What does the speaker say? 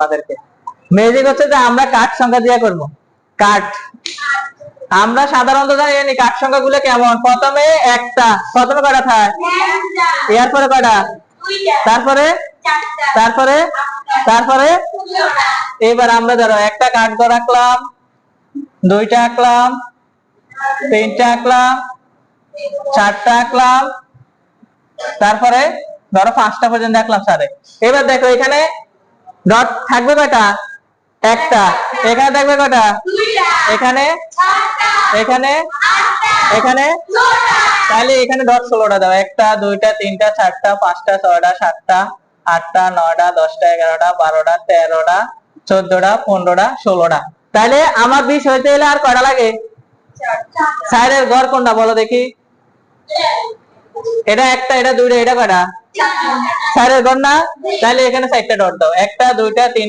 আমাদেরকে ম্যাজিক হচ্ছে যে আমরা কাঠ সংখ্যা দিয়ে করব। কাঠ আমরা সাধারণত জানি কাঠ সংখ্যা গুলো কেমন। প্রথমে একটা, প্রথমে কয়টা থাকে, এরপরে কয়টা, তারপরে তারপরে তারপরে এবার আমরা ধরো একটা কাঠ রাখলাম, দুইটা আঁকলাম, তিনটা আঁকলাম, চারটা আঁকলাম, তারপরে ধরো পাঁচটা পর্যন্ত আঁকলাম স্যারে। এবার দেখো এখানে ডট থাকবে কয়টা, একটা। এখানে থাকবে কয়টা, এখানে, এখানে, এখানে, তাহলে এখানে ডট 16টা দাও। একটা, দুইটা, তিনটা, চারটা, পাঁচটা, ছয়টা, সাতটা, আটটা, নয়টা, 10টা, 11টা, 12টা, 13টা, 14টা, 15টা, 16টা। তাহলে আমার 20 হইতে গেলে আর কয়টা লাগে? সাইডের ঘর কোনটা বলো দেখি? এটা একটা, এটা দুইটা, এটা কয়টা? সাইডের ঘর না? তাহলে এখানে 4টা ডট দাও। একটা, দুইটা, তিনটা।